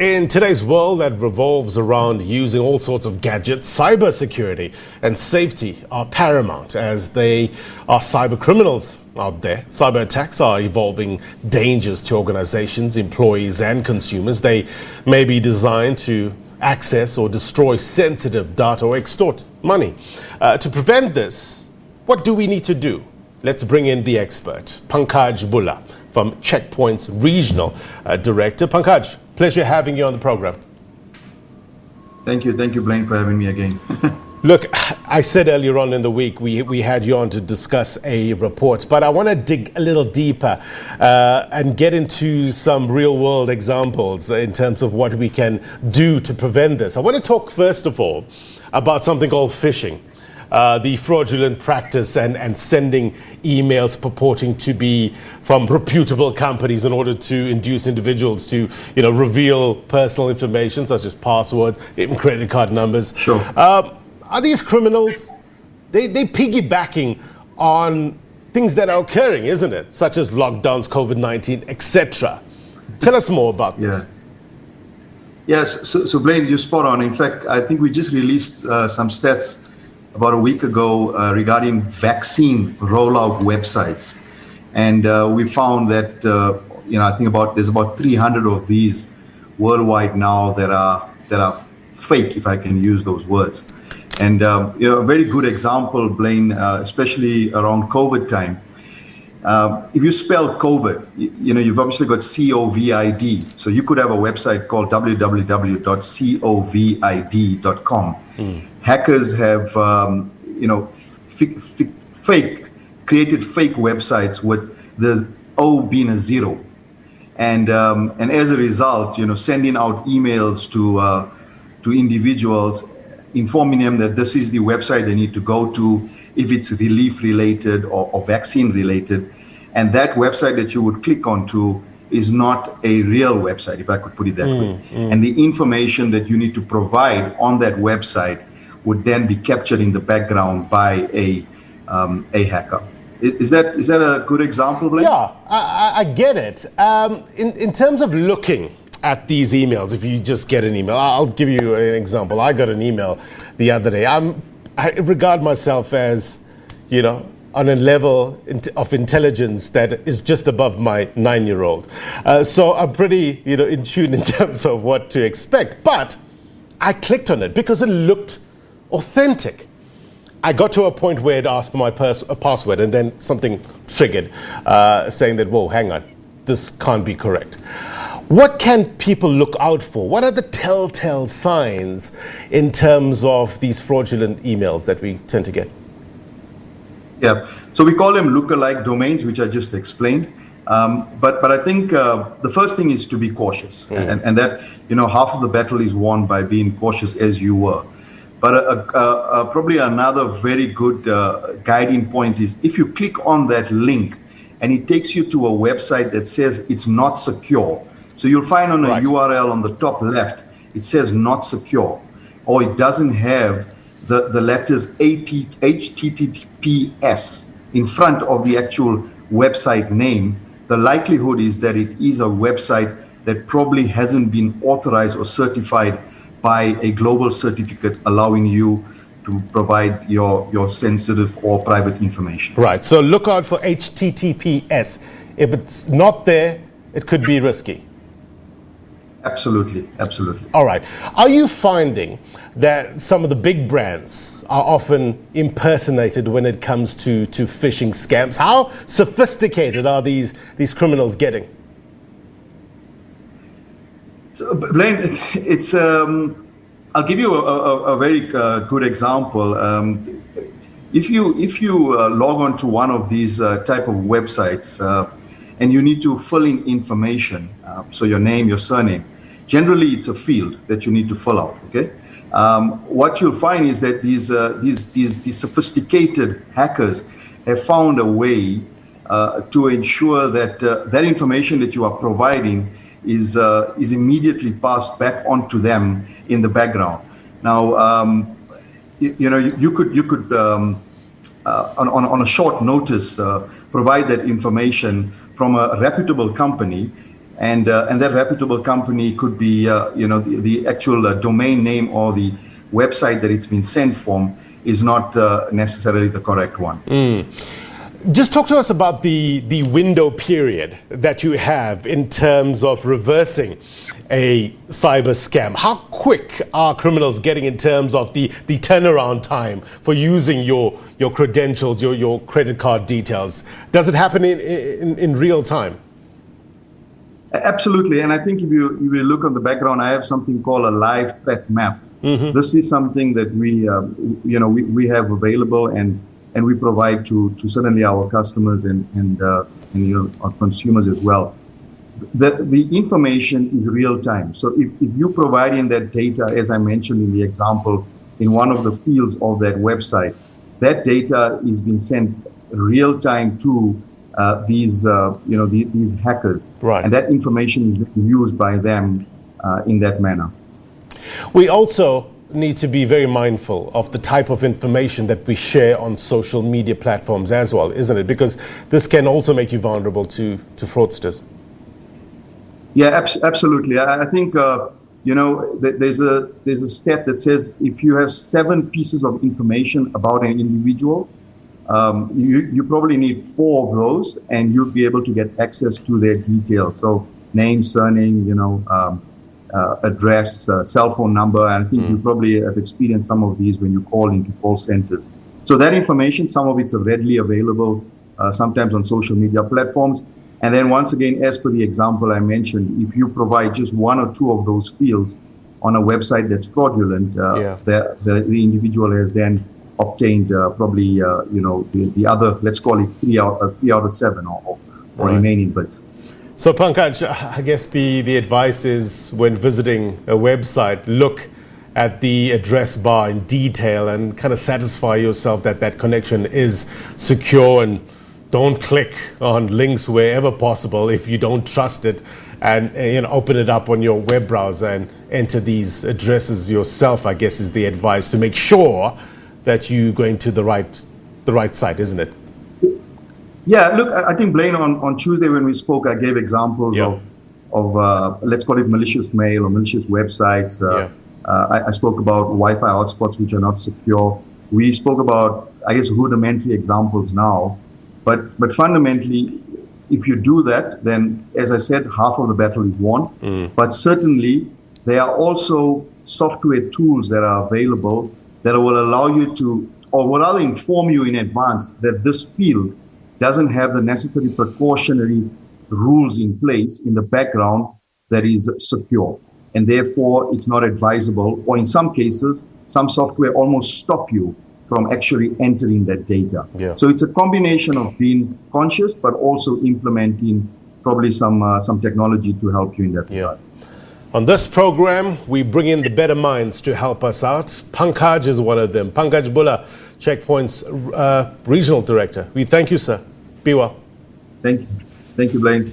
In today's world that revolves around using all sorts of gadgets, cybersecurity and safety are paramount as they are cyber criminals out there. Cyber attacks are evolving dangers to organizations, employees and consumers. They may be designed to access or destroy sensitive data or extort money. To prevent this, what do we need to do? Let's bring in the expert, Pankaj Bhula from Checkpoint's Regional Director. Pankaj, pleasure having you on the program. Thank you, Blaine, for having me again. Look, I said earlier on in the week we had you on to discuss a report, but I want to dig a little deeper and get into some real-world examples in terms of what we can do to prevent this. I want to talk first of all about something called phishing. The fraudulent practice and sending emails purporting to be from reputable companies in order to induce individuals to, reveal personal information such as passwords, even credit card numbers. Sure. Are these criminals? They piggybacking on things that are occurring, isn't it? Such as lockdowns, COVID-19, etc. Tell us more about this. Yes. So Blaine, you're spot on. In fact, I think we just released some stats about a week ago regarding vaccine rollout websites, and we found that I think there's about 300 of these worldwide now that are fake, if I can use those words. And a very good example, Blaine, especially around COVID time. If you spell COVID, you've obviously got COVID. So you could have a website called www.covid.com. Hackers have, created fake websites with the O being a zero, and as a result, sending out emails to individuals, informing them that this is the website they need to go to if it's relief related or vaccine related, and that website that you would click onto is not a real website, if I could put it that way. And the information that you need to provide on that website would then be captured in the background by a hacker. Is that a good example, Blaine? Yeah, I get it. In terms of looking at these emails, if you just get an email, I'll give you an example. I got an email the other day. I regard myself as, on a level of intelligence that is just above my 9-year-old. So I'm pretty, in tune in terms of what to expect. But I clicked on it because it looked authentic. I got to a point where it asked for my password, and then something triggered saying that, whoa, hang on, this can't be correct. What can people look out for? What are the telltale signs in terms of these fraudulent emails that we tend to get? Yeah, so we call them lookalike domains, which I just explained. But I think the first thing is to be cautious, and that half of the battle is won by being cautious as you were. But probably another very good guiding point is if you click on that link and it takes you to a website that says it's not secure. So you'll find on a URL on the top left, it says not secure, or it doesn't have the letters HTTPS in front of the actual website name. The likelihood is that it is a website that probably hasn't been authorized or certified by a global certificate allowing you to provide your sensitive or private information. Right, so look out for HTTPS. If it's not there, it could be risky. Absolutely. All right. Are you finding that some of the big brands are often impersonated when it comes to phishing scams? How sophisticated are these criminals getting? So, Blaine, it's I'll give you a very good example. If you log on to one of these type of websites and you need to fill in information, so your name, your surname, generally it's a field that you need to fill out. Okay, what you'll find is that these sophisticated hackers have found a way to ensure that that information that you are providing is immediately passed back onto them in the background. Now, you could on a short notice provide that information from a reputable company, and that reputable company could be, the actual domain name or the website that it's been sent from is not necessarily the correct one. Just talk to us about the window period that you have in terms of reversing a cyber scam. How quick are criminals getting in terms of the turnaround time for using your credentials, your credit card details? Does it happen in real time? Absolutely, and I think if you look on the background, I have something called a live threat map. This is something that we have available and we provide to certainly our customers and our consumers as well. The information is real time. So if you provide in that data, as I mentioned in the example, in one of the fields of that website, that data is being sent real time to these hackers, right. And that information is used by them in that manner. We also need to be very mindful of the type of information that we share on social media platforms as well, isn't it? Because this can also make you vulnerable to fraudsters. Yeah, absolutely. I think there's a step that says if you have 7 pieces of information about an individual, you probably need 4 of those, and you'll be able to get access to their details. So name, surname, address, cell phone number, and I think you probably have experienced some of these when you call into call centers. So that information, some of it's readily available, sometimes on social media platforms. And then once again, as per the example I mentioned, if you provide just 1 or 2 of those fields on a website that's fraudulent, the individual has then obtained probably the other, let's call it 3 out of 7 or right. remaining bits. So Pankaj, I guess the advice is when visiting a website, look at the address bar in detail and kind of satisfy yourself that connection is secure, and don't click on links wherever possible if you don't trust it, and open it up on your web browser and enter these addresses yourself, I guess, is the advice to make sure that you're going to the right site, isn't it? Yeah, look, I think, Blaine, on Tuesday when we spoke, I gave examples of let's call it malicious mail or malicious websites. I spoke about Wi-Fi hotspots which are not secure. We spoke about, I guess, rudimentary examples now. But fundamentally, if you do that, then, as I said, half of the battle is won. But certainly, there are also software tools that are available that will allow you to, or will rather inform you in advance that this field doesn't have the necessary precautionary rules in place in the background that is secure. And therefore, it's not advisable, or in some cases, some software almost stop you from actually entering that data. Yeah. So it's a combination of being conscious, but also implementing probably some technology to help you in that regard. On this program, we bring in the better minds to help us out. Pankaj is one of them. Pankaj Bhula, Checkpoint's Regional Director. We thank you, sir. Be well. Thank you, Blaine.